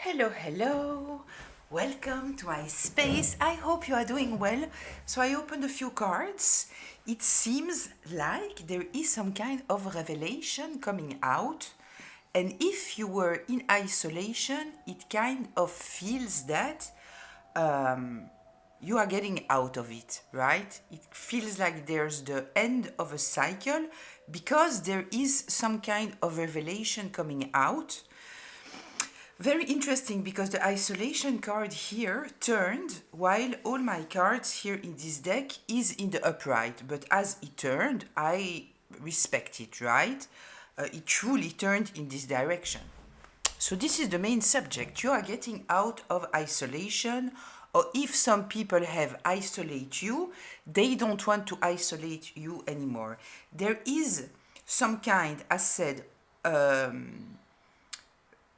Hello, hello. Welcome to my space. I hope you are doing well. So I opened a few cards. It seems like there is some kind of revelation coming out. And if you were in isolation, it kind of feels that you are getting out of it, right? It feels like there's the end of a cycle because there is some kind of revelation coming out. Very interesting because the isolation card here turned while all my cards here in this deck is in the upright. But as it turned, I respect it, right? It truly turned in this direction. So this is the main subject. You are getting out of isolation, or if some people have isolate you, they don't want to isolate you anymore. There is some kind, as said,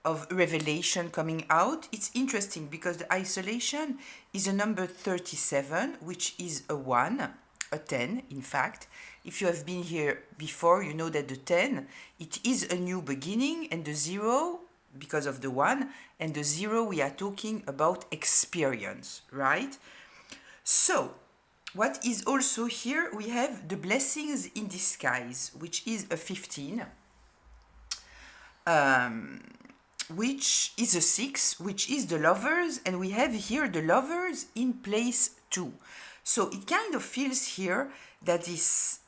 of revelation coming out. It's interesting because the isolation is a number 37, which is a 1, a 10, in fact. If you have been here before, you know that the 10, it is a new beginning, and the 0, because of the 1, and the 0, we are talking about experience, right? So, what is also here, we have the blessings in disguise, which is a 15. Which is a 6, which is the lovers, and we have here the lovers in place 2. So it kind of feels here that this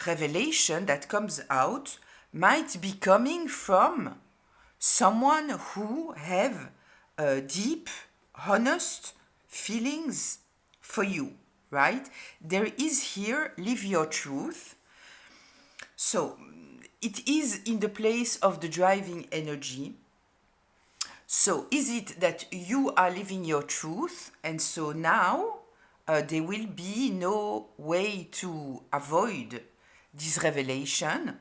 revelation that comes out might be coming from someone who have deep, honest feelings for you, right? There is here, live your truth. So it is in the place of the driving energy. So is it that you are living your truth, and so now there will be no way to avoid this revelation?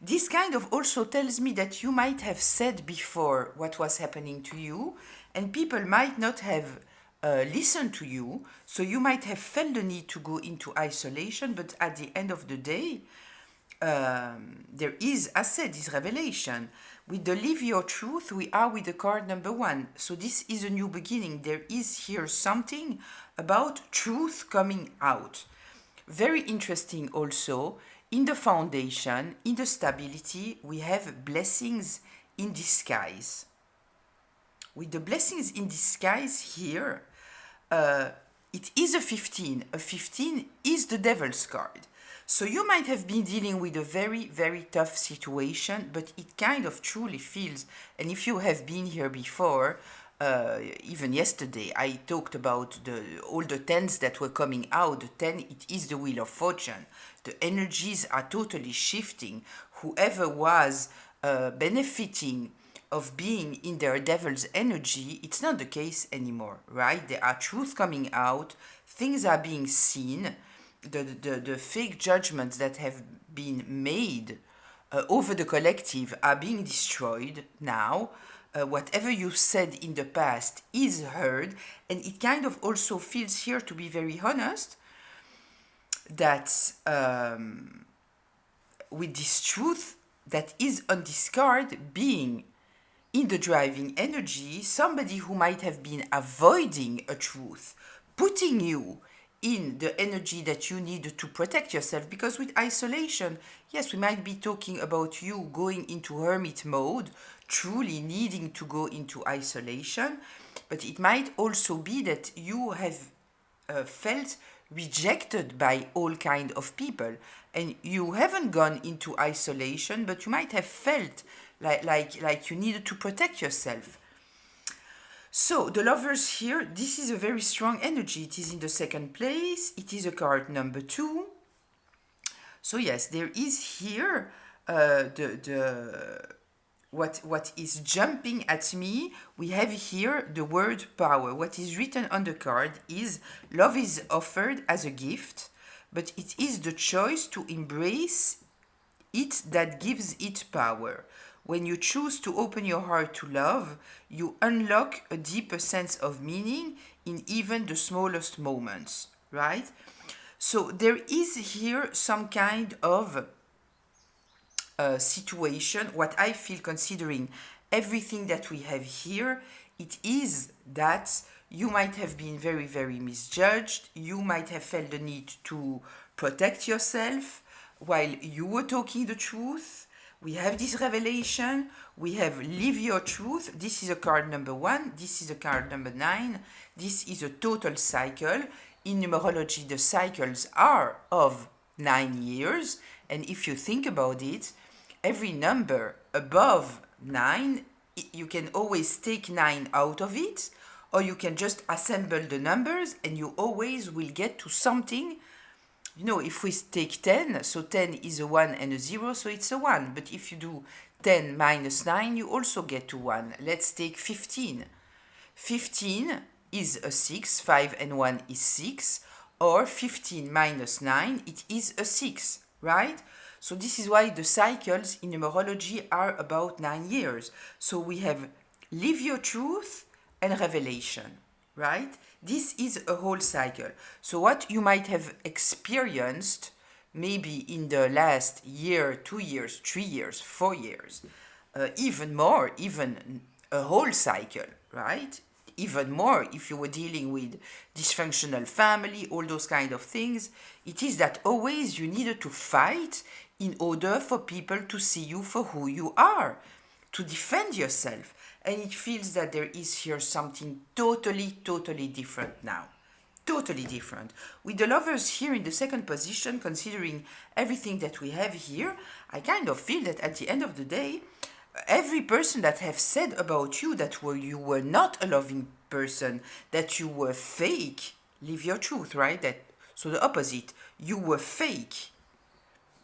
This kind of also tells me that you might have said before what was happening to you, and people might not have listened to you, so you might have felt the need to go into isolation, but at the end of the day, there is, as said, this revelation. With the live your truth, we are with the card number 1. So this is a new beginning. There is here something about truth coming out. Very interesting also. In the foundation, in the stability, we have blessings in disguise. With the blessings in disguise here, it is a 15. A 15 is the devil's card. So you might have been dealing with a very, very tough situation, but it kind of truly feels, and if you have been here before, even yesterday, I talked about all the 10s that were coming out. The 10, it is the wheel of fortune. The energies are totally shifting. Whoever was benefiting of being in their devil's energy, it's not the case anymore, right? There are truths coming out, things are being seen. The fake judgments that have been made over the collective are being destroyed now. Whatever you said in the past is heard, and it kind of also feels here, to be very honest, that with this truth that is on this card being in the driving energy, somebody who might have been avoiding a truth, putting you in the energy that you need to protect yourself. Because with isolation, yes, we might be talking about you going into hermit mode, truly needing to go into isolation, but it might also be that you have felt rejected by all kind of people, and you haven't gone into isolation, but you might have felt like you needed to protect yourself. So the lovers here, this is a very strong energy. It is in the second place. It is a card number 2. So yes, there is here what is jumping at me. We have here the word power. What is written on the card is love is offered as a gift, but it is the choice to embrace it that gives it power. When you choose to open your heart to love, you unlock a deeper sense of meaning in even the smallest moments, right? So there is here some kind of situation, what I feel considering everything that we have here, it is that you might have been very, very misjudged. You might have felt the need to protect yourself while you were talking the truth. We have this revelation. We have live your truth. This is a card number 1. This is a card number 9. This is a total cycle. In numerology, the cycles are of 9 years. And if you think about it, every number above 9, you can always take 9 out of it, or you can just assemble the numbers and you always will get to something. You know, if we take 10, so 10 is a 1 and a 0, so it's a 1. But if you do 10 minus 9, you also get to 1. Let's take 15. 15 is a 6, 5 and 1 is 6, or 15 minus 9, it is a 6, right? So this is why the cycles in numerology are about 9 years. So we have live your truth and revelation, right? This is a whole cycle. So what you might have experienced maybe in the last year, 2 years, 3 years, 4 years, even more, even a whole cycle, right? Even more if you were dealing with dysfunctional family, all those kind of things, it is that always you needed to fight in order for people to see you for who you are, to defend yourself. And it feels that there is here something totally, totally different now. Totally different. With the lovers here in the second position, considering everything that we have here, I kind of feel that at the end of the day, every person that have said about you that you were not a loving person, that you were fake, live your truth, right? So the opposite, you were fake.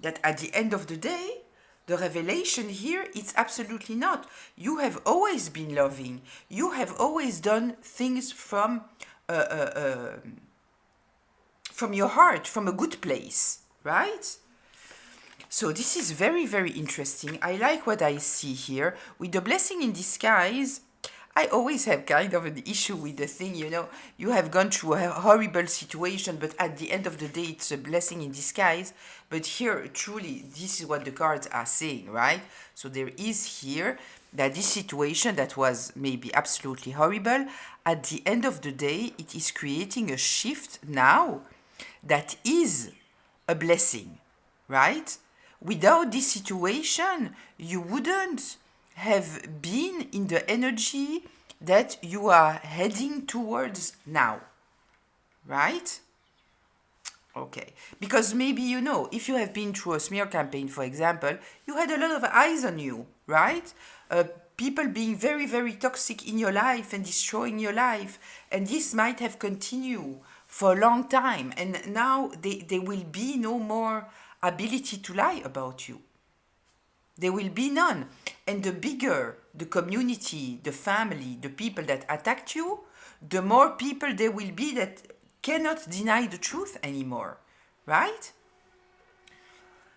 That at the end of the day, the revelation here, it's absolutely not. You have always been loving. You have always done things from your heart, from a good place, right? So this is very, very interesting. I like what I see here. With the blessing in disguise, I always have kind of an issue with the thing, you know, you have gone through a horrible situation, but at the end of the day, it's a blessing in disguise. But here, truly, this is what the cards are saying, right? So there is here that this situation that was maybe absolutely horrible, at the end of the day, it is creating a shift now that is a blessing, right? Without this situation, you wouldn't have been in the energy that you are heading towards now, right? Okay, because maybe, you know, if you have been through a smear campaign, for example, you had a lot of eyes on you, right? People being very, very toxic in your life and destroying your life, and this might have continued for a long time, and now there will be no more ability to lie about you. There will be none. And the bigger the community, the family, the people that attacked you, the more people there will be that cannot deny the truth anymore, right?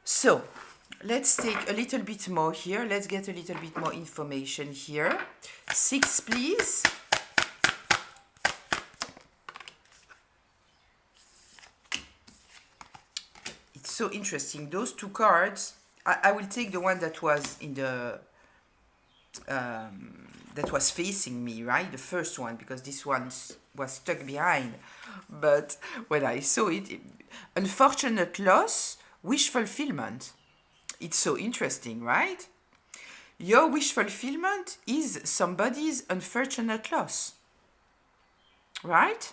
So, let's take a little bit more here. Let's get a little bit more information here. 6, please. It's so interesting. Those two cards, I will take the one that was in the that was facing me, right? The first one, because this one was stuck behind. But when I saw it, unfortunate loss, wish fulfillment. It's so interesting, right? Your wish fulfillment is somebody's unfortunate loss, right?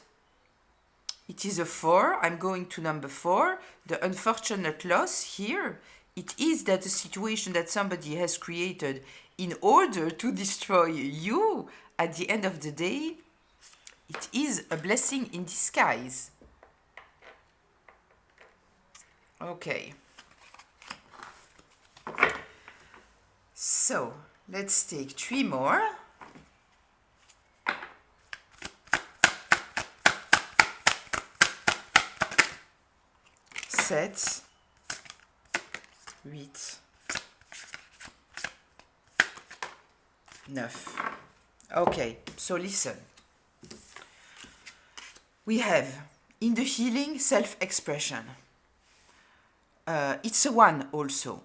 It is a 4. I'm going to number 4. The unfortunate loss here, it is that a situation that somebody has created in order to destroy you, at the end of the day, it is a blessing in disguise. Okay. So, let's take 3 more. Sept, 8, 9. Okay, so listen. We have, in the healing, self-expression. It's a 1 also.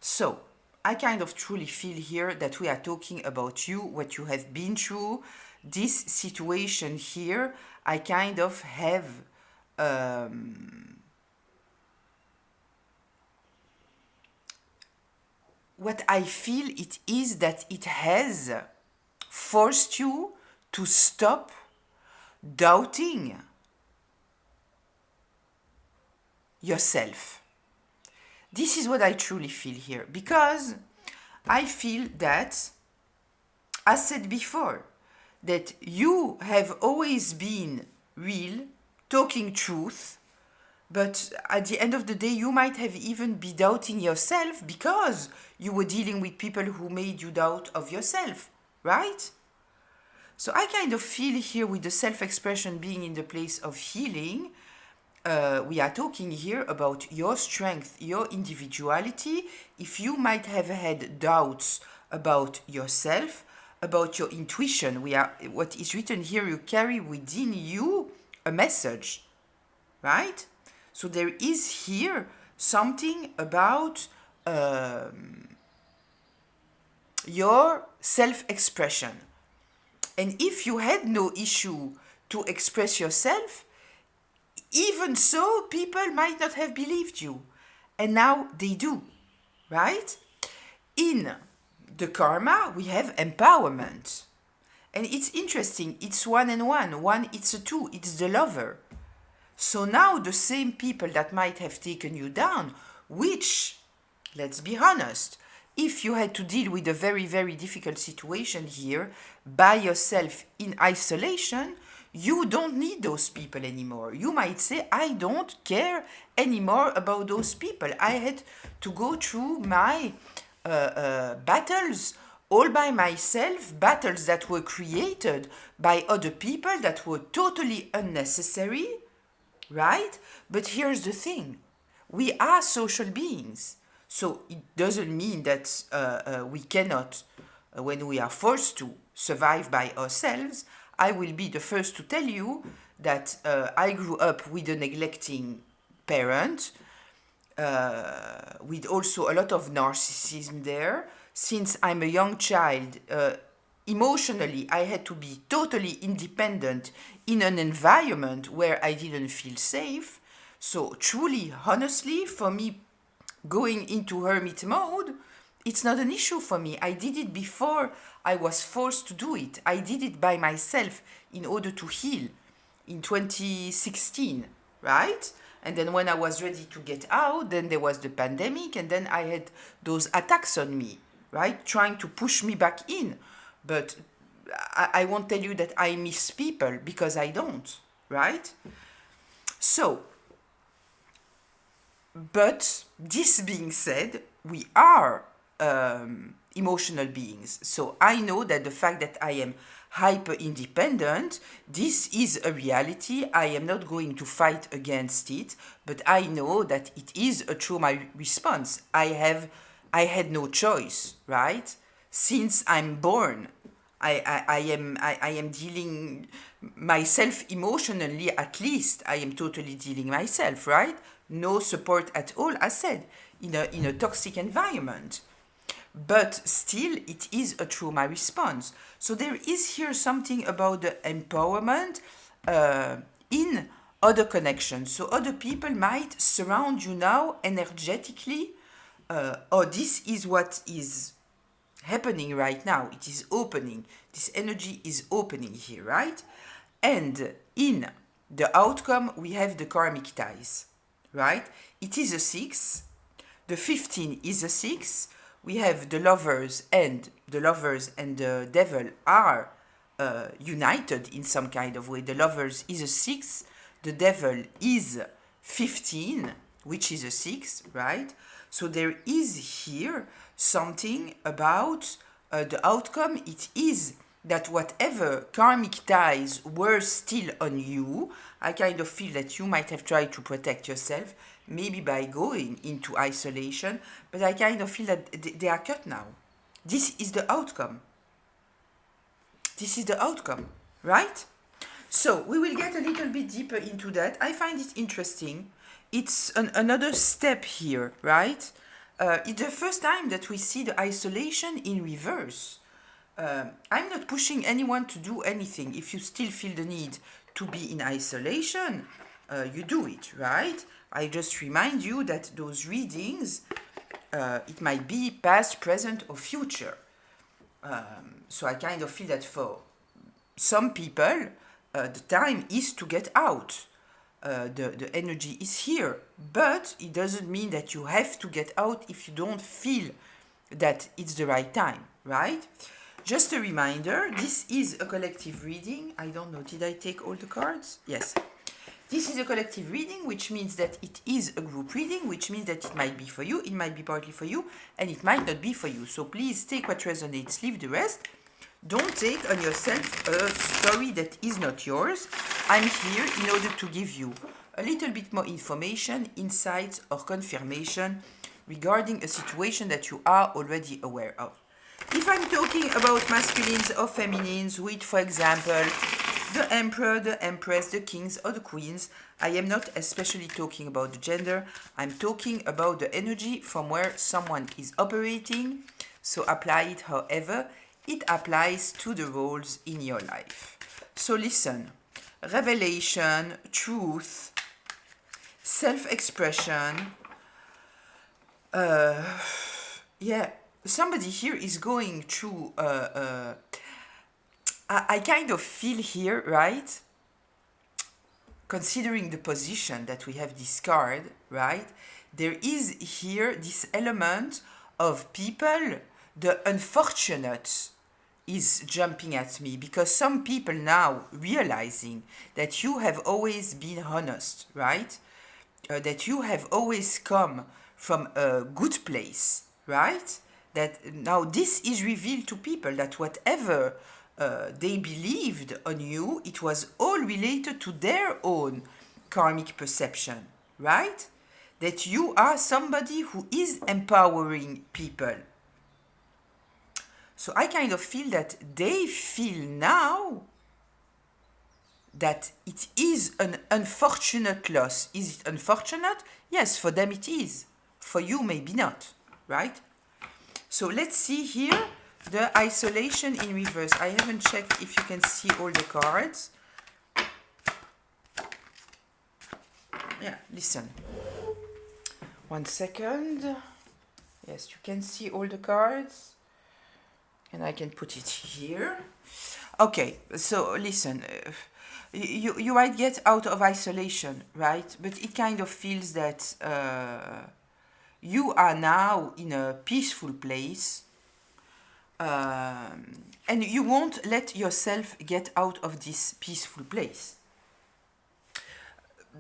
So, I kind of truly feel here that we are talking about you, what you have been through. This situation here, I kind of have what I feel it is that it has forced you to stop doubting yourself. This is what I truly feel here, because I feel that, as said before, that you have always been real, talking truth, but at the end of the day, you might have even been doubting yourself because you were dealing with people who made you doubt of yourself, right? So I kind of feel here with the self-expression being in the place of healing, we are talking here about your strength, your individuality. If you might have had doubts about yourself, about your intuition, what is written here, you carry within you a message, right? So there is here something about your self-expression. And if you had no issue to express yourself, even so, people might not have believed you. And now they do, right? In the karma, we have empowerment. And it's interesting, it's one and one. One, it's a two, it's the lover. So now the same people that might have taken you down, which, let's be honest, if you had to deal with a very, very difficult situation here by yourself in isolation, you don't need those people anymore. You might say, I don't care anymore about those people. I had to go through my battles all by myself, battles that were created by other people that were totally unnecessary, right? But here's the thing. We are social beings. So it doesn't mean that we cannot, when we are forced to, survive by ourselves. I will be the first to tell you that I grew up with a neglecting parent, with also a lot of narcissism there. Since I'm a young child, emotionally, I had to be totally independent in an environment where I didn't feel safe. So truly, honestly, for me, going into hermit mode, it's not an issue for me. I did it before I was forced to do it. I did it by myself in order to heal in 2016, right? And then when I was ready to get out, then there was the pandemic, and then I had those attacks on me, right? Trying to push me back in. But I won't tell you that I miss people, because I don't, right? So, but this being said, we are emotional beings. So I know that the fact that I am hyper independent, this is a reality. I am not going to fight against it, but I know that it is a trauma response. I had no choice, right? Since I'm born, I am dealing myself emotionally, at least I am totally dealing myself, right? No support at all, as said, in a toxic environment. But still, it is a trauma response. So there is here something about the empowerment in other connections. So other people might surround you now energetically, or this is what is happening right now. It is opening. This energy is opening here, right? And in the outcome, we have the karmic ties, right? It is a 6. The 15 is a 6. We have the lovers and the devil are united in some kind of way. The lovers is a 6. The devil is 15, which is a 6, right? So there is here something about the outcome. It is that whatever karmic ties were still on you, I kind of feel that you might have tried to protect yourself, maybe by going into isolation, but I kind of feel that they are cut now. This is the outcome. This is the outcome, right? So we will get a little bit deeper into that. I find it interesting. It's another step here, right? It's the first time that we see the isolation in reverse. I'm not pushing anyone to do anything. If you still feel the need to be in isolation, you do it, right? I just remind you that those readings, it might be past, present, or future. So I kind of feel that for some people, the time is to get out. The energy is here, but it doesn't mean that you have to get out if you don't feel that it's the right time, right? Just a reminder, this is a collective reading. I don't know, did I take all the cards? Yes. This is a collective reading, which means that it is a group reading, which means that it might be for you, it might be partly for you, and it might not be for you. So please take what resonates, leave the rest. Don't take on yourself a story that is not yours. I'm here in order to give you a little bit more information, insights, or confirmation regarding a situation that you are already aware of. If I'm talking about masculines or feminines with, for example, the Emperor, the Empress, the Kings, or the Queens, I am not especially talking about the gender. I'm talking about the energy from where someone is operating. So apply it however it applies to the roles in your life. So listen, revelation, truth, self-expression. Yeah, somebody here is going through I kind of feel here, right? Considering the position that we have this card, right? There is here this element of people, the unfortunate is jumping at me, because some people now realizing that you have always been honest, right? That you have always come from a good place, right? That now this is revealed to people, that whatever they believed on you, it was all related to their own karmic perception, right? That you are somebody who is empowering people. So I kind of feel that they feel now that it is an unfortunate loss. Is it unfortunate? Yes, for them it is. For you, maybe not, right? So let's see here the isolation in reverse. I haven't checked if you can see all the cards. Yeah, listen. 1 second. Yes, you can see all the cards. And I can put it here. Okay, so listen. You might get out of isolation, right? But it kind of feels that you are now in a peaceful place. And you won't let yourself get out of this peaceful place.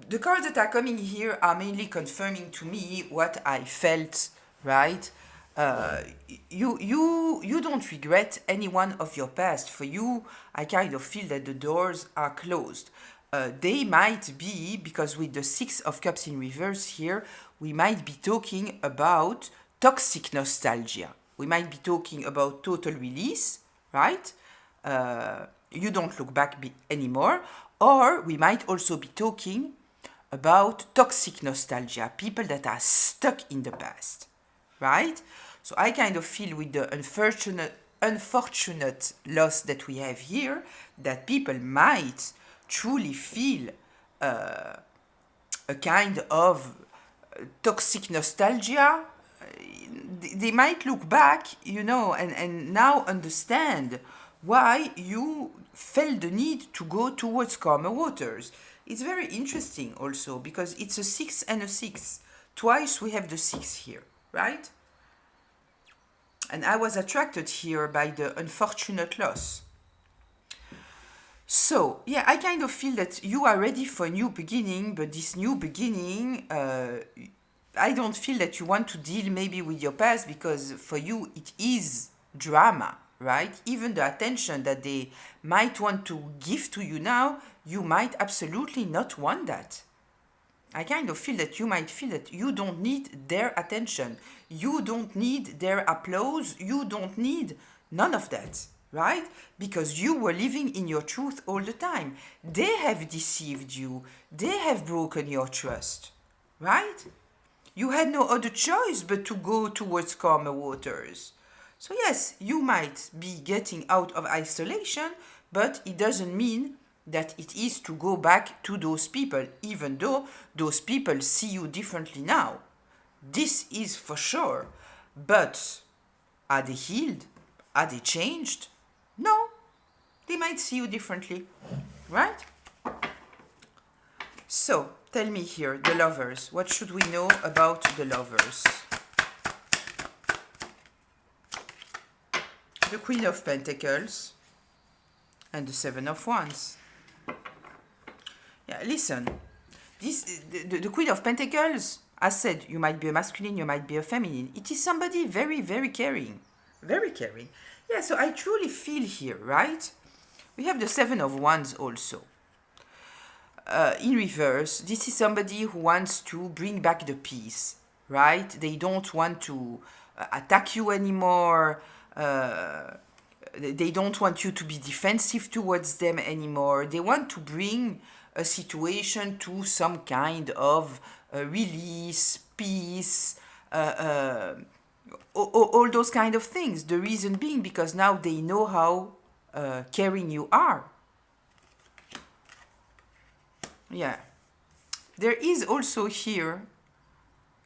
The cards that are coming here are mainly confirming to me what I felt, right? You don't regret any one of your past. For you, I kind of feel that the doors are closed. They might be, because with the Six of Cups in reverse here, we might be talking about toxic nostalgia. We might be talking about total release, right? You don't look back anymore. Or we might also be talking about toxic nostalgia, people that are stuck in the past, right? So I kind of feel with the unfortunate loss that we have here, that people might truly feel a kind of toxic nostalgia. They might look back, and now understand why you felt the need to go towards calmer waters. It's very interesting also, because it's a 6 and a 6. Twice we have the 6 here, right? And I was attracted here by the unfortunate loss. So, yeah, I kind of feel that you are ready for a new beginning, but this new beginning, I don't feel that you want to deal maybe with your past, because for you it is drama, right? Even the attention that they might want to give to you now, you might absolutely not want that. I kind of feel that you might feel that you don't need their attention. You don't need their applause. You don't need none of that, right? Because you were living in your truth all the time. They have deceived you. They have broken your trust, right? You had no other choice but to go towards calmer waters. So yes, you might be getting out of isolation, but it doesn't mean that it is to go back to those people, even though those people see you differently now. This is for sure. But are they healed? Are they changed? No. They might see you differently, right? So, tell me here, the lovers. What should we know about the lovers? The Queen of Pentacles and the Seven of Wands. Yeah, listen. The Queen of Pentacles, as said, you might be a masculine, you might be a feminine. It is somebody very, very caring. Very caring. Yeah, so I truly feel here, right? We have the Seven of Wands also. In reverse, this is somebody who wants to bring back the peace, right? They don't want to attack you anymore. They don't want you to be defensive towards them anymore. They want to bring a situation to some kind of release, peace, all those kind of things. The reason being because now they know how caring you are. Yeah. There is also here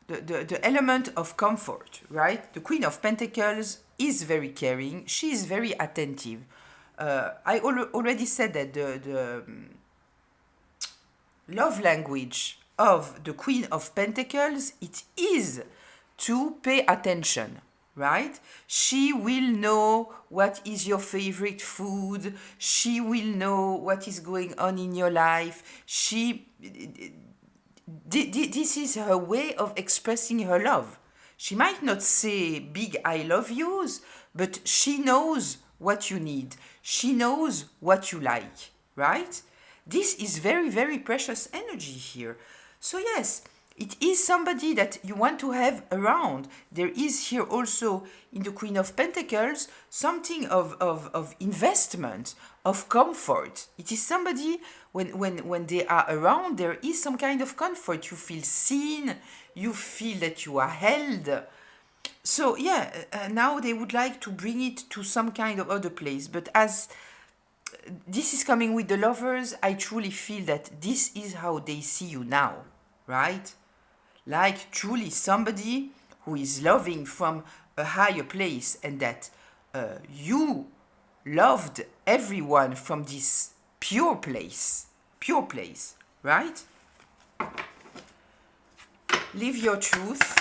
the element of comfort, right? The Queen of Pentacles is very caring. She is very attentive. I already said that the love language of the Queen of Pentacles, it is to pay attention, right? She will know what is your favorite food. She will know what is going on in your life. This is her way of expressing her love. She might not say big I love yous, but she knows what you need. She knows what you like, right? This is very, very precious energy here. So yes, it is somebody that you want to have around. There is here also in the Queen of Pentacles something of investment, of comfort. It is somebody when they are around, there is some kind of comfort. You feel seen, you feel that you are held. So yeah, now they would like to bring it to some kind of other place. But as this is coming with the lovers, I truly feel that this is how they see you now, right? Like truly somebody who is loving from a higher place, and that you loved everyone from this pure place, right? Live your truth.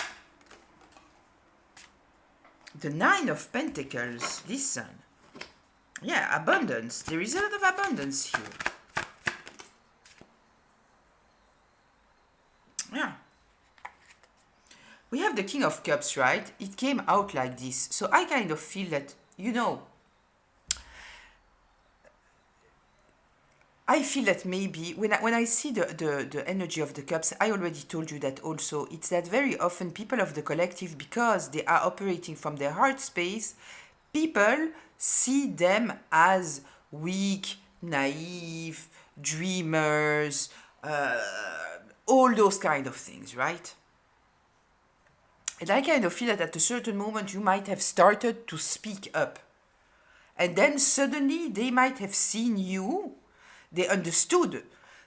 The Nine of Pentacles, listen. Yeah, abundance. There is a lot of abundance here. Yeah. We have the King of Cups, right? It came out like this. So I kind of feel that, you know, I feel that maybe when I see the energy of the cups, I already told you that also. It's that very often people of the collective, because they are operating from their heart space, people see them as weak, naive, dreamers, all those kind of things, right? And I kind of feel that at a certain moment you might have started to speak up. And then suddenly they might have seen you. They understood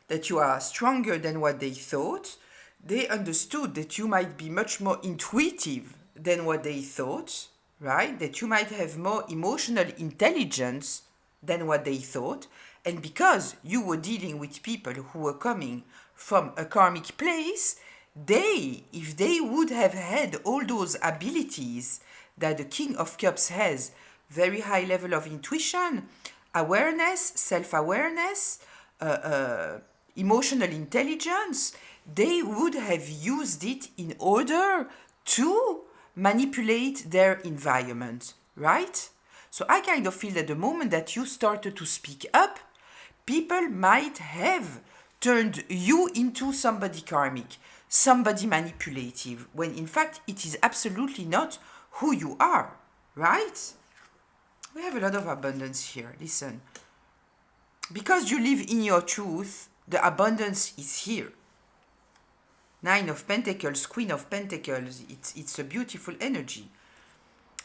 that you are stronger than what they thought. They understood that you might be much more intuitive than what they thought, right? That you might have more emotional intelligence than what they thought. And because you were dealing with people who were coming from a karmic place, if they would have had all those abilities that the King of Cups has, very high level of intuition, awareness, self-awareness, emotional intelligence, they would have used it in order to manipulate their environment, right? So I kind of feel that the moment that you started to speak up, people might have turned you into somebody karmic, somebody manipulative, when in fact it is absolutely not who you are, right? We have a lot of abundance here. Listen. Because you live in your truth, the abundance is here. Nine of Pentacles, Queen of Pentacles. It's a beautiful energy.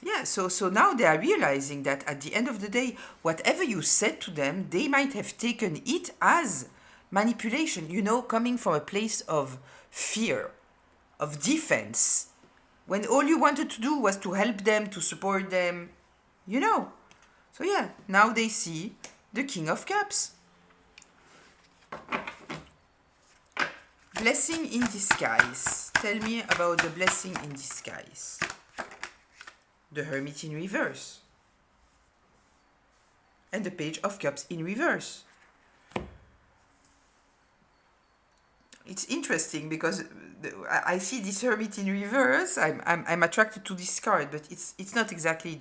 Yeah, so now they are realizing that at the end of the day, whatever you said to them, they might have taken it as manipulation, coming from a place of fear, of defense, when all you wanted to do was to help them, to support them, So yeah, now they see the King of Cups. Blessing in disguise. Tell me about the blessing in disguise. The Hermit in reverse. And the Page of Cups in reverse. It's interesting because I see this Hermit in reverse. I'm attracted to this card, but it's not exactly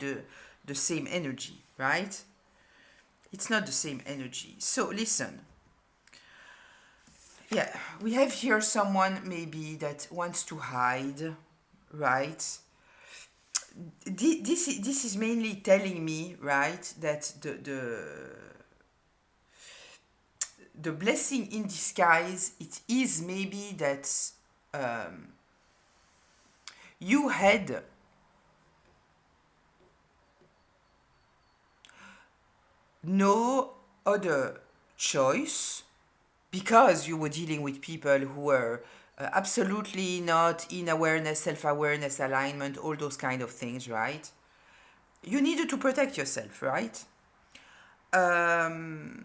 the same energy, right? It's not the same energy. So listen. Yeah, we have here someone maybe that wants to hide, right? This is mainly telling me, right, that the blessing in disguise, it is maybe that you had no other choice because you were dealing with people who were absolutely not in awareness, self-awareness, alignment, all those kind of things, right? You needed to protect yourself, right? There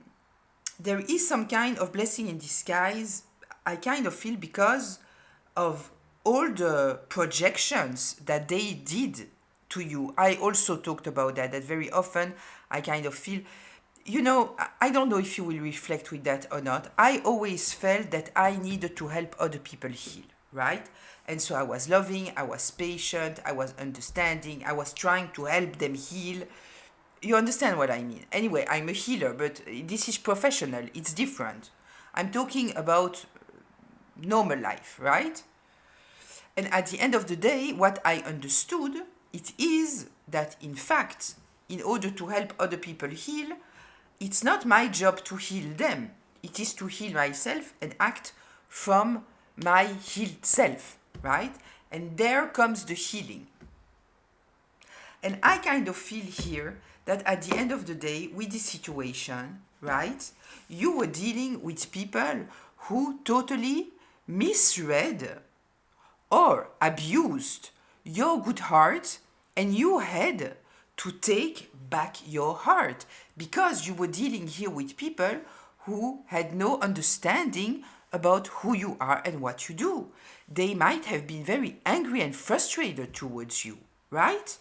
is some kind of blessing in disguise, I kind of feel, because of all the projections that they did to you. I also talked about that very often I kind of feel, I don't know if you will reflect with that or not. I always felt that I needed to help other people heal, right? And so I was loving, I was patient, I was understanding, I was trying to help them heal. You understand what I mean? Anyway, I'm a healer, but this is professional. It's different. I'm talking about normal life, right? And at the end of the day, what I understood, it is that in fact, in order to help other people heal, it's not my job to heal them. It is to heal myself and act from my healed self, right? And there comes the healing. And I kind of feel here that at the end of the day, with this situation, right, you were dealing with people who totally misread or abused your good heart, and you had to take back your heart because you were dealing here with people who had no understanding about who you are and what you do. They might have been very angry and frustrated towards you, right?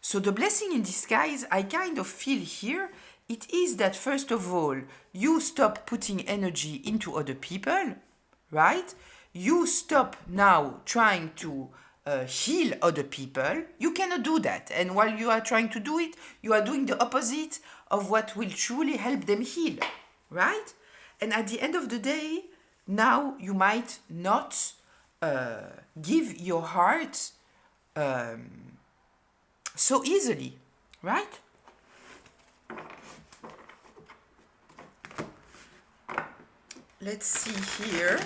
So the blessing in disguise, I kind of feel here, it is that first of all, you stop putting energy into other people, right? You stop now trying to heal other people. You cannot do that. And while you are trying to do it, you are doing the opposite of what will truly help them heal, right? And at the end of the day, now you might not give your heart so easily, right? Let's see here.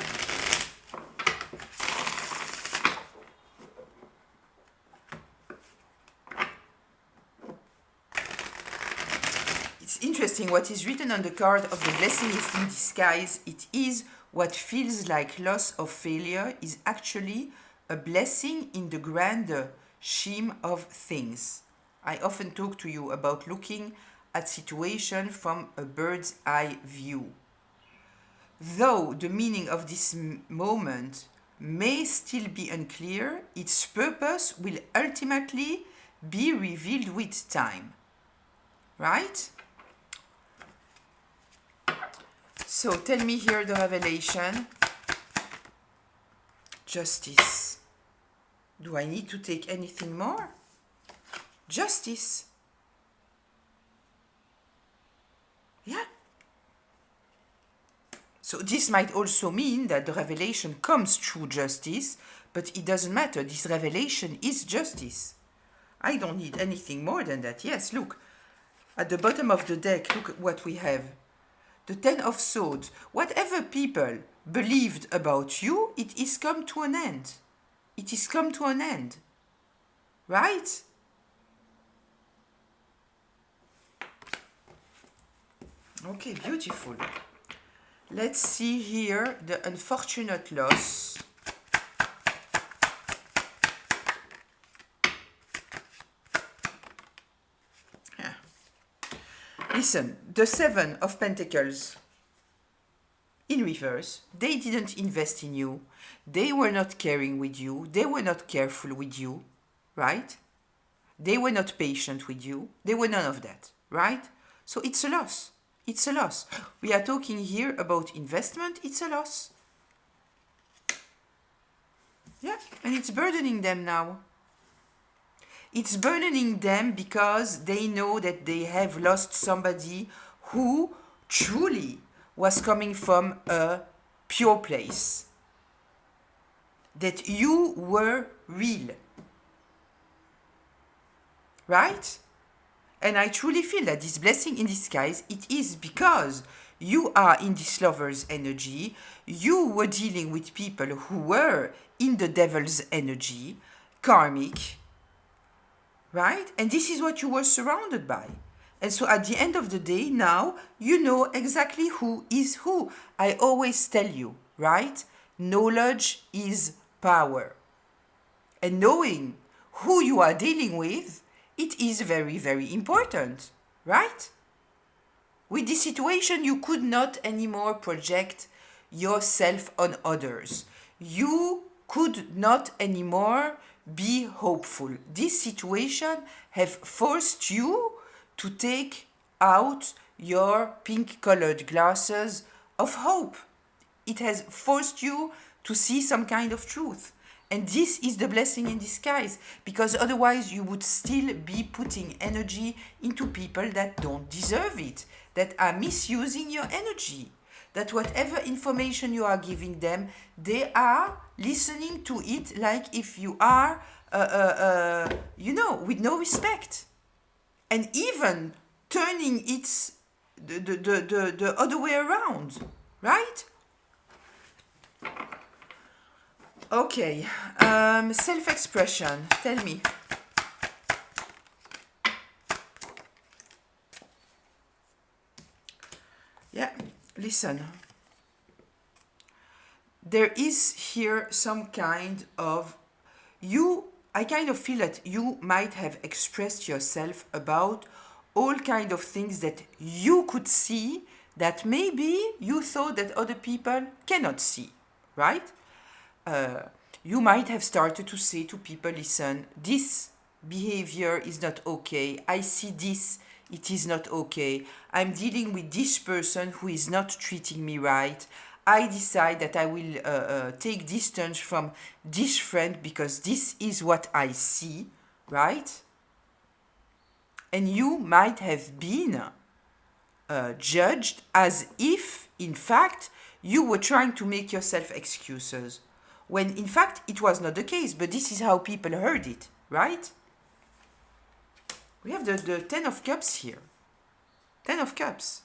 It's interesting what is written on the card of the blessing is in disguise. It is what feels like loss or failure is actually a blessing in the grander scheme of things. I often talk to you about looking at situation from a bird's eye view. Though the meaning of this moment may still be unclear, its purpose will ultimately be revealed with time. Right? So tell me here the revelation. Justice. Do I need to take anything more? Justice. Yeah. So this might also mean that the revelation comes through justice, but it doesn't matter. This revelation is justice. I don't need anything more than that. Yes, look. At the bottom of the deck, look at what we have. the Ten of Swords. Whatever people believed about you, it is come to an end. It is come to an end. Right? Okay, beautiful. Let's see here the unfortunate loss. Yeah. Listen, the Seven of Pentacles in reverse. They didn't invest in you. They were not caring with you. They were not careful with you, right? They were not patient with you. They were none of that, right? So it's a loss. It's a loss. We are talking here about investment. It's a loss. Yeah, and it's burdening them now. It's burdening them because they know that they have lost somebody who truly was coming from a pure place. That you were real. Right? And I truly feel that this blessing in disguise, it is because you are in this lover's energy. You were dealing with people who were in the devil's energy, karmic, right? And this is what you were surrounded by. And so at the end of the day, now you know exactly who is who. I always tell you, right? Knowledge is power. And knowing who you are dealing with, it is very, very important, right? With this situation, you could not anymore project yourself on others. You could not anymore be hopeful. This situation have forced you to take out your pink-colored glasses of hope. It has forced you to see some kind of truth. And this is the blessing in disguise, because otherwise you would still be putting energy into people that don't deserve it, that are misusing your energy, that whatever information you are giving them, they are listening to it like if you are, with no respect. And even turning it the other way around, right? Okay, self-expression, tell me. Yeah, listen. There is here some kind of, I kind of feel that you might have expressed yourself about all kind of things that you could see that maybe you thought that other people cannot see, right? You might have started to say to people, listen, this behavior is not okay. I see this, it is not okay. I'm dealing with this person who is not treating me right. I decide that I will take distance from this friend because this is what I see, right? And you might have been judged as if, in fact, you were trying to make yourself excuses. When in fact it was not the case, but this is how people heard it, right? We have the Ten of Cups here. Ten of Cups.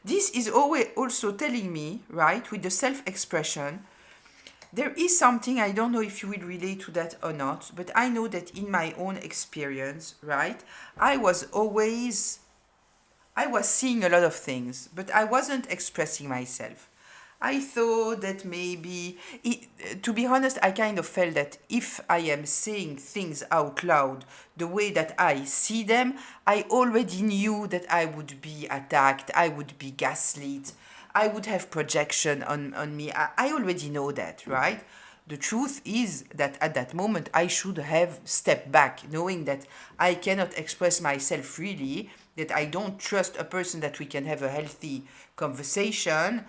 This is always also telling me, right, with the self-expression, there is something, I don't know if you will relate to that or not, but I know that in my own experience, right, I was seeing a lot of things, but I wasn't expressing myself. I thought that maybe, to be honest, I kind of felt that if I am saying things out loud the way that I see them, I already knew that I would be attacked, I would be gaslit, I would have projection on me. I already know that, right? The truth is that at that moment I should have stepped back, knowing that I cannot express myself freely, that I don't trust a person that we can have a healthy conversation.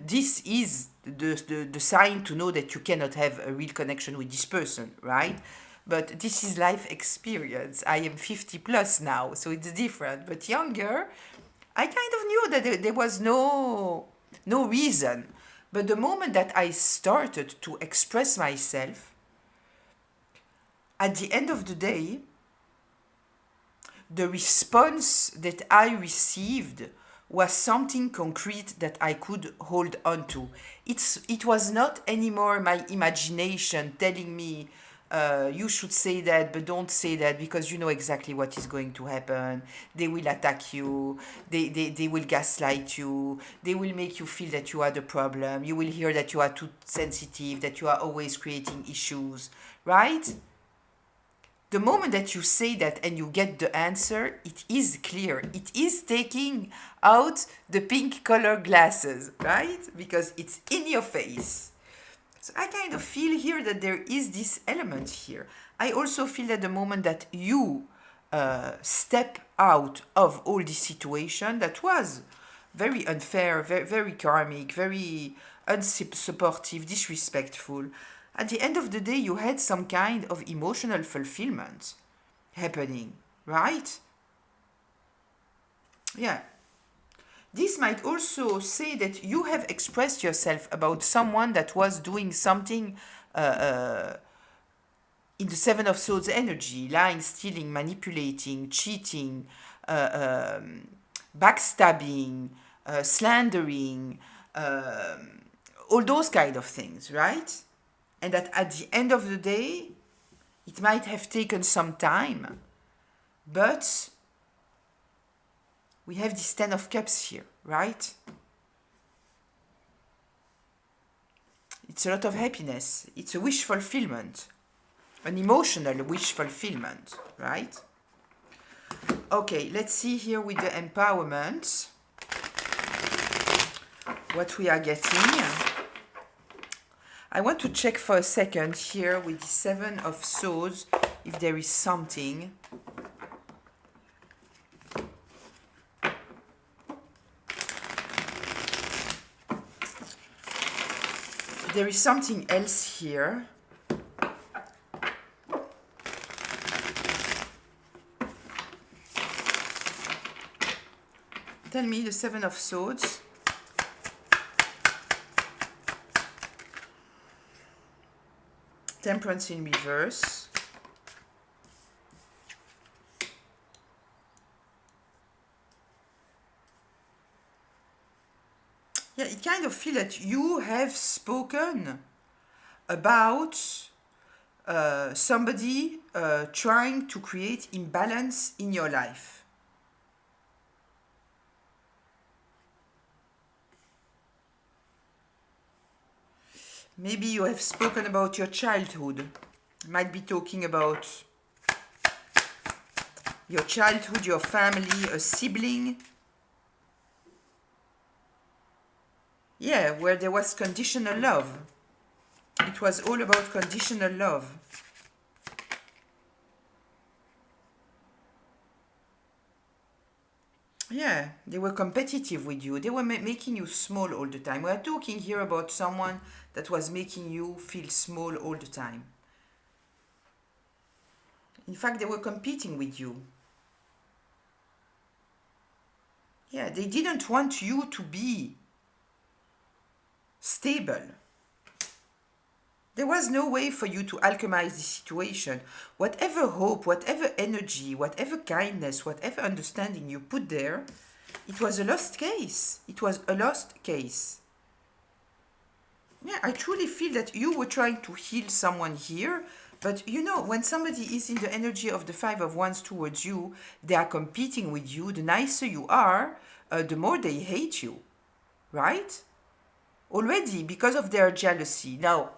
This is the sign to know that you cannot have a real connection with this person, right? But this is life experience. I am 50 plus now, so it's different. But younger, I kind of knew that there was no reason. But the moment that I started to express myself, at the end of the day, the response that I received was something concrete that I could hold on to. It was not anymore my imagination telling me, you should say that, but don't say that because you know exactly what is going to happen. They will attack you. They will gaslight you. They will make you feel that you are the problem. You will hear that you are too sensitive, that you are always creating issues, right? The moment that you say that and you get the answer, it is clear. It is taking out the pink color glasses, right? Because it's in your face. So I kind of feel here that there is this element here. I also feel that the moment that you step out of all this situation that was very unfair, very, very karmic, very unsupportive, disrespectful, at the end of the day, you had some kind of emotional fulfillment happening, right? Yeah. This might also say that you have expressed yourself about someone that was doing something in the Seven of Swords energy, lying, stealing, manipulating, cheating, backstabbing, slandering, all those kind of things, right? And that at the end of the day, it might have taken some time, but we have this Ten of Cups here, right? It's a lot of happiness. It's a wish fulfillment, an emotional wish fulfillment, right? Okay, let's see here with the empowerment what we are getting. I want to check for a second here with the Seven of Swords if there is something. There is something else here. Tell me the Seven of Swords. Temperance in reverse. Yeah, it kind of feels that you have spoken about somebody trying to create imbalance in your life. Maybe you have spoken about your childhood. Might be talking about your childhood, your family, a sibling. Yeah, where there was conditional love. It was all about conditional love. Yeah, they were competitive with you. They were making you small all the time. We are talking here about someone that was making you feel small all the time. In fact, they were competing with you. Yeah, they didn't want you to be stable. There was no way for you to alchemize the situation. Whatever hope, whatever energy, whatever kindness, whatever understanding you put there, it was a lost case. It was a lost case. Yeah, I truly feel that you were trying to heal someone here, but you know, when somebody is in the energy of the Five of Wands towards you, they are competing with you. The nicer you are, the more they hate you, right? Already, because of their jealousy. Now,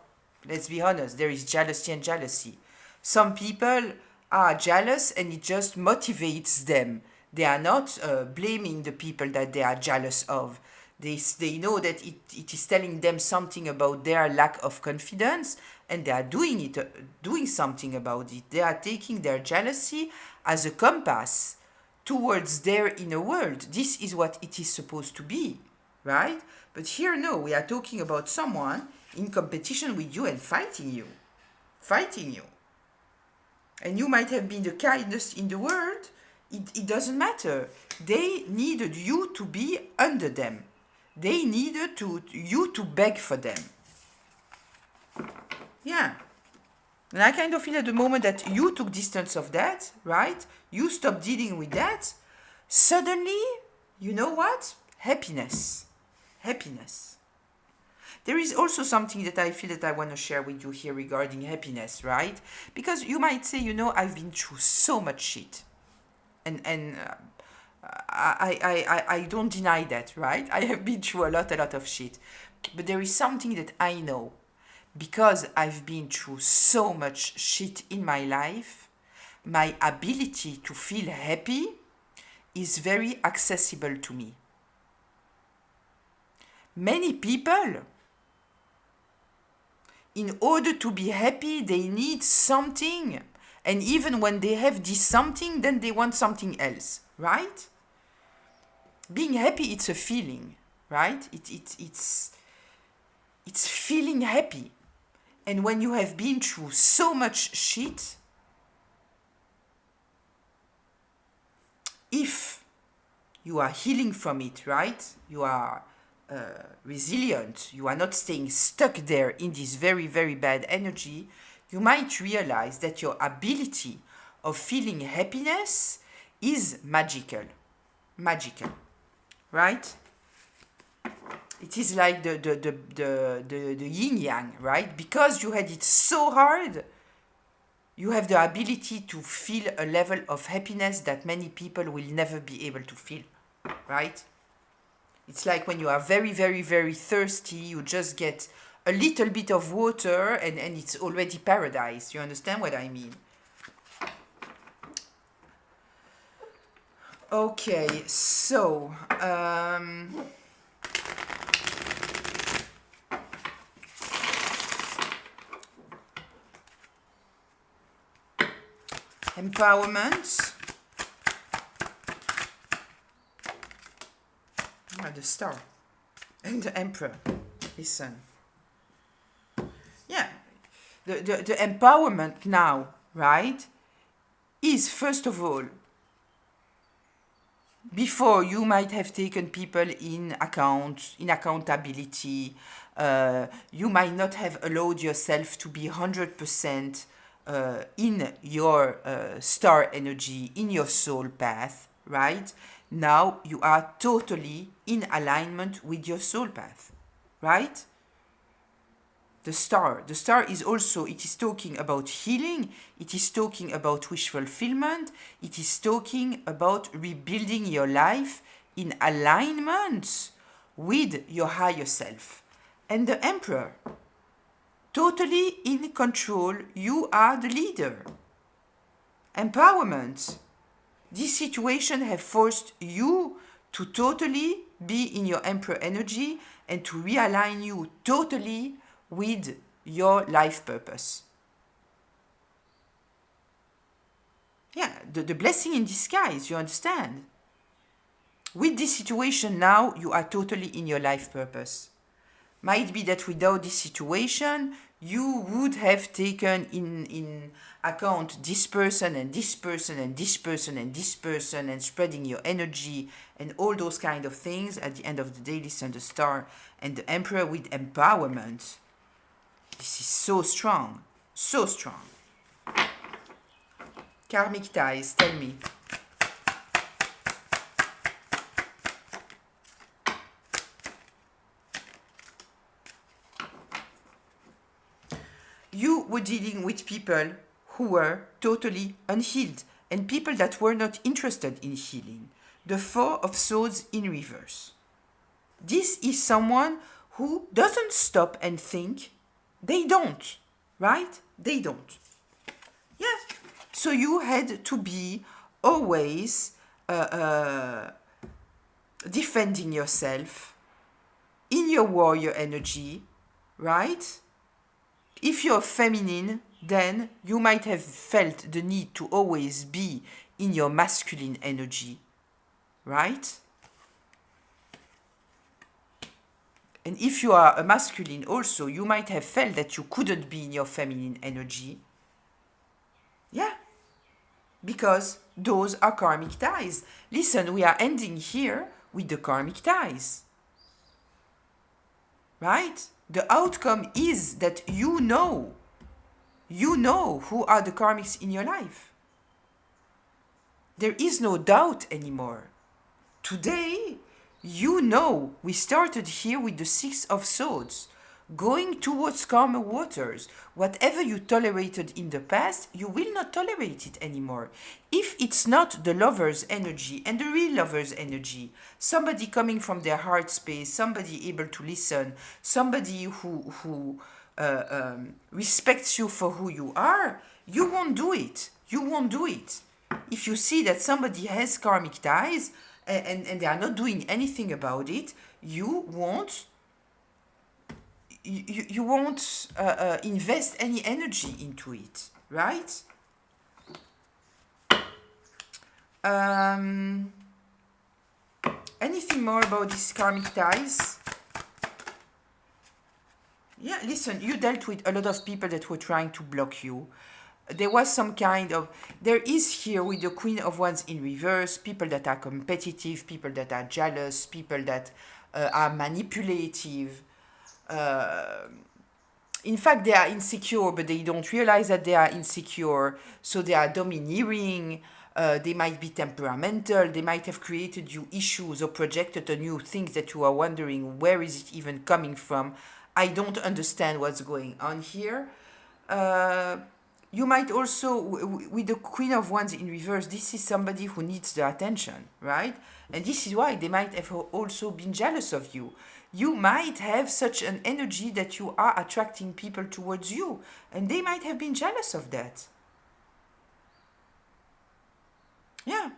let's be honest, there is jealousy and jealousy. Some people are jealous and it just motivates them. They are not blaming the people that they are jealous of. They know that it is telling them something about their lack of confidence and they are doing something about it. They are taking their jealousy as a compass towards their inner world. This is what it is supposed to be, right? But here, no, we are talking about someone in competition with you and fighting you. Fighting you. And you might have been the kindest in the world. It doesn't matter. They needed you to be under them. They needed you to beg for them. Yeah. And I kind of feel at the moment that you took distance of that, right? You stopped dealing with that. Suddenly, you know what? happiness. Happiness. There is also something that I feel that I want to share with you here regarding happiness, right? Because you might say, you know, I've been through so much shit. And I don't deny that, right? I have been through a lot of shit. But there is something that I know. Because I've been through so much shit in my life, my ability to feel happy is very accessible to me. Many people, in order to be happy, they need something. And even when they have this something, then they want something else, right? Being happy, it's a feeling, right? It's feeling happy. And when you have been through so much shit, if you are healing from it, right? You are resilient, you are not staying stuck there in this very, very bad energy, you might realize that your ability of feeling happiness is magical. Magical, right? It is like the yin-yang, right? Because you had it so hard, you have the ability to feel a level of happiness that many people will never be able to feel, right? It's like when you are very, very, very thirsty, you just get a little bit of water and it's already paradise. You understand what I mean? Okay, so... empowerment. The star and the emperor. Listen. Yeah. The empowerment now, right, is first of all, before you might have taken people in account, in accountability, you might not have allowed yourself to be 100% in your star energy, in your soul path, right? Now you are totally in alignment with your soul path, right? The star is also, it is talking about healing, it is talking about wish fulfillment, it is talking about rebuilding your life in alignment with your higher self. And the emperor, totally in control, you are the leader. Empowerment. This situation has forced you to totally be in your emperor energy and to realign you totally with your life purpose. Yeah, the blessing in disguise, you understand? With this situation now, you are totally in your life purpose. Might be that without this situation, you would have taken in account this person and this person and this person and this person and spreading your energy and all those kind of things. At the end of the day, listen, the star and the emperor with empowerment. This is so strong, so strong. Karmic ties, tell me. You were dealing with people who were totally unhealed and people that were not interested in healing. The Four of Swords in reverse. This is someone who doesn't stop and think. They don't, right? They don't. Yeah. So you had to be always defending yourself in your warrior energy, right? If you're feminine, then you might have felt the need to always be in your masculine energy, right? And if you are a masculine also, you might have felt that you couldn't be in your feminine energy. Yeah, because those are karmic ties. Listen, we are ending here with the karmic ties, right? The outcome is that you know who are the karmics in your life. There is no doubt anymore. Today, You know, we started here with the Six of Swords, going towards calmer waters. Whatever you tolerated in the past, you will not tolerate it anymore. If it's not the lover's energy and the real lover's energy, somebody coming from their heart space, somebody able to listen, somebody who respects you for who you are, you won't do it. You won't do it. If you see that somebody has karmic ties and they are not doing anything about it, you won't you won't invest any energy into it, right? Um, Anything more about these karmic ties? Yeah, listen, you dealt with a lot of people that were trying to block you. There was some kind of, there is here with the Queen of Wands in reverse, people that are competitive, people that are jealous, people that are manipulative. In fact, they are insecure, but they don't realize that they are insecure, so they are domineering. They might be temperamental. They might have created you issues or projected on you things that you are wondering, where is it even coming from? I don't understand what's going on here. You might also, with the Queen of Wands in reverse, this is somebody who needs the attention, right? And this is why they might have also been jealous of you. You might have such an energy that you are attracting people towards you, and they might have been jealous of that. Yeah.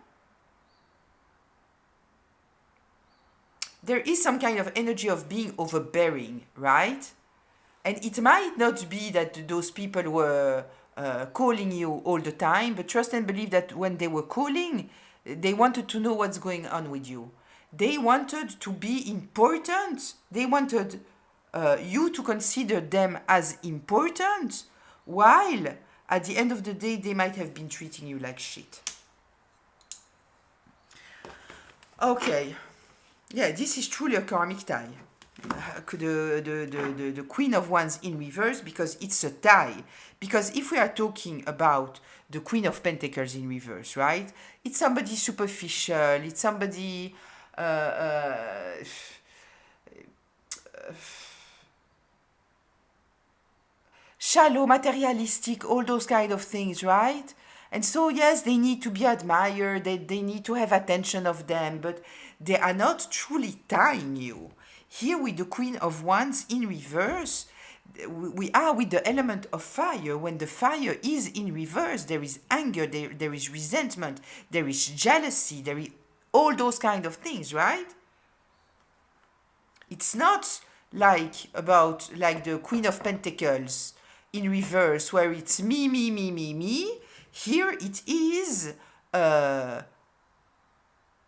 There is some kind of energy of being overbearing, right? And it might not be that those people were calling you all the time, but trust and believe that when they were calling, they wanted to know what's going on with you. They wanted to be important. They wanted you to consider them as important, while at the end of the day, they might have been treating you like shit. Okay. Yeah, this is truly a karmic tie. The Queen of Wands in reverse, because it's a tie. Because if we are talking about the Queen of Pentacles in reverse, right? It's somebody superficial. It's somebody shallow, materialistic, all those kind of things, right? And so, yes, they need to be admired, they need to have attention of them, but they are not truly tying you. Here with the Queen of Wands in reverse, we are with the element of fire. When the fire is in reverse, there is anger, there is resentment, there is jealousy, there is all those kind of things, right? It's not like the Queen of Pentacles in reverse, where it's me, me, me, me, me. Here it is, there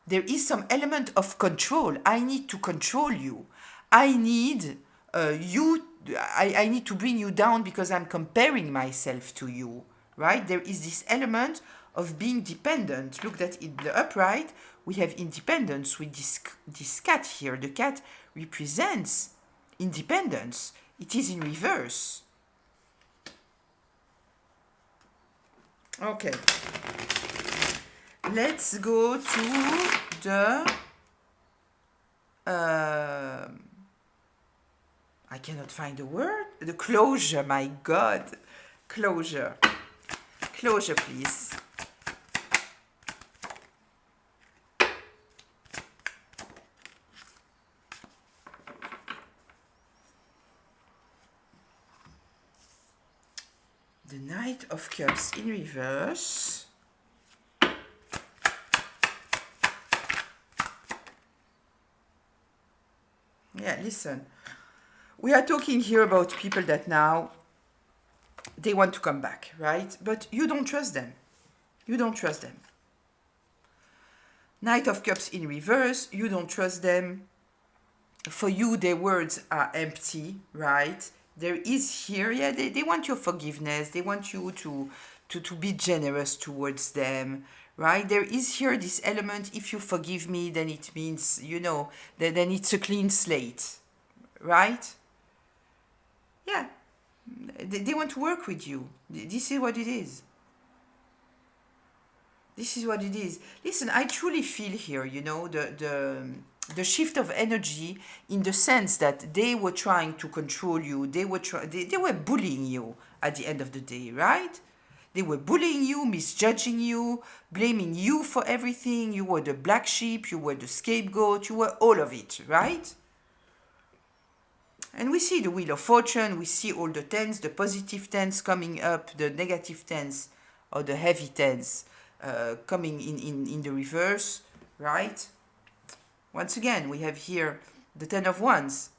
is some element of control. I need to control you. I need I need to bring you down because I'm comparing myself to you, right? There is this element of being dependent. Look that in the upright, we have independence with this cat here. The cat represents independence. It is in reverse. Okay. Let's go to the... I cannot find the word. The closure, my God. Closure. Closure, please. The Knight of Cups in reverse. Yeah, listen. We are talking here about people that now they want to come back, right? But you don't trust them. You don't trust them. Knight of Cups in reverse, you don't trust them. For you, their words are empty, right? There is here, yeah, they want your forgiveness. They want you to be generous towards them, right? There is here this element, if you forgive me, then it means, you know, then it's a clean slate, right? Yeah, they want to work with you. This is what it is. This is what it is. Listen, I truly feel here, you know, the shift of energy in the sense that they were trying to control you, they were bullying you at the end of the day, right? They were bullying you, misjudging you, blaming you for everything. You were the black sheep, you were the scapegoat, you were all of it, right? And we see the Wheel of Fortune, we see all the tens, the positive tens coming up, the negative tens or the heavy tens coming in the reverse, right? Once again, we have here the Ten of Wands.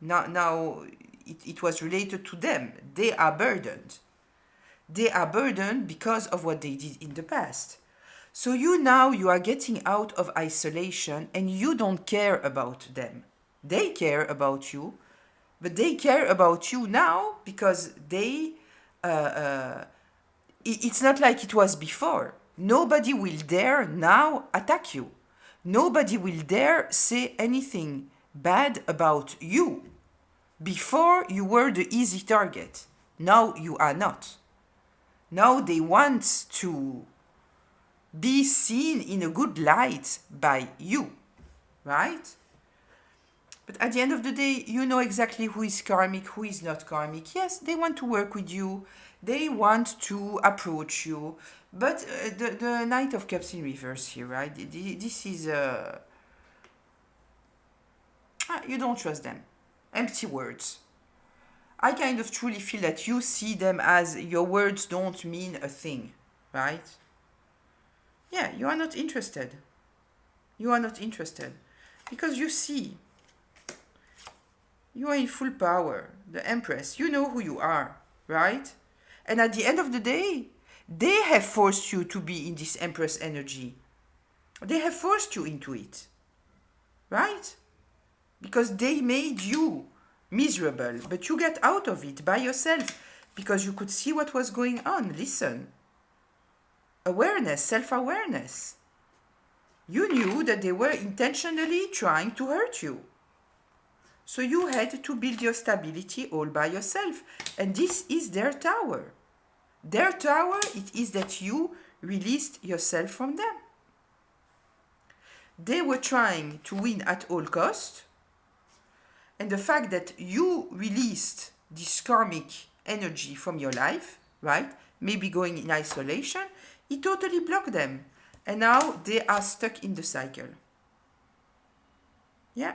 Now it was related to them. They are burdened. They are burdened because of what they did in the past. So you are getting out of isolation and you don't care about them. They care about you, but they care about you now because it's not like it was before. Nobody will dare now attack you. Nobody will dare say anything bad about you. Before you were the easy target. Now you are not. Now they want to be seen in a good light by you, right? But at the end of the day, you know exactly who is karmic, who is not karmic. Yes, they want to work with you. They want to approach you. But the Knight of Cups in reverse here, right? This is... you don't trust them. Empty words. I kind of truly feel that you see them as your words don't mean a thing, right? Yeah, you are not interested. You are not interested. Because you see, you are in full power, the Empress. You know who you are, right? And at the end of the day, they have forced you to be in this Empress energy. They have forced you into it, right? Because they made you miserable, but you get out of it by yourself because you could see what was going on. Listen. Awareness, self-awareness. You knew that they were intentionally trying to hurt you. So you had to build your stability all by yourself. And this is their tower. Their tower, it is that you released yourself from them. They were trying to win at all cost. And the fact that you released this karmic energy from your life, right? Maybe going in isolation, it totally blocked them. And now they are stuck in the cycle. Yeah.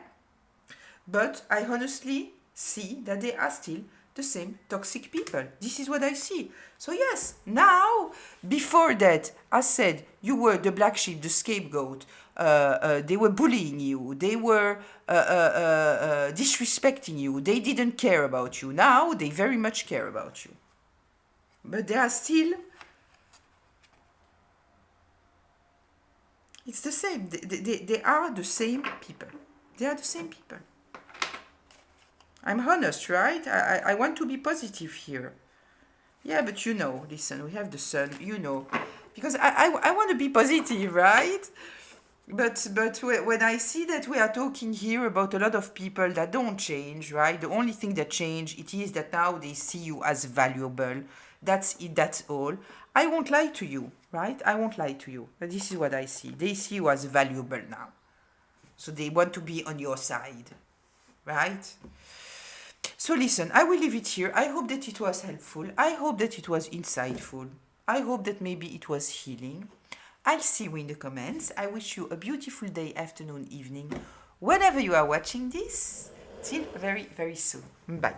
But I honestly see that they are still the same toxic people. This is what I see. So yes, now, before that, I said you were the black sheep, the scapegoat. They were bullying you. They were disrespecting you. They didn't care about you. Now, they very much care about you. But they are still... It's the same. They are the same people. They are the same people. I'm honest, right? I want to be positive here. Yeah, but you know, listen, we have the sun, you know. Because I want to be positive, right? But when I see that we are talking here about a lot of people that don't change, right? The only thing that change, it is that now they see you as valuable. That's it, that's all. I won't lie to you, right? I won't lie to you. But this is what I see. They see you as valuable now. So they want to be on your side, right? So listen, I will leave it here. I hope that it was helpful. I hope that it was insightful. I hope that maybe it was healing. I'll see you in the comments. I wish you a beautiful day, afternoon, evening, whenever you are watching this. Till very, very soon. Bye.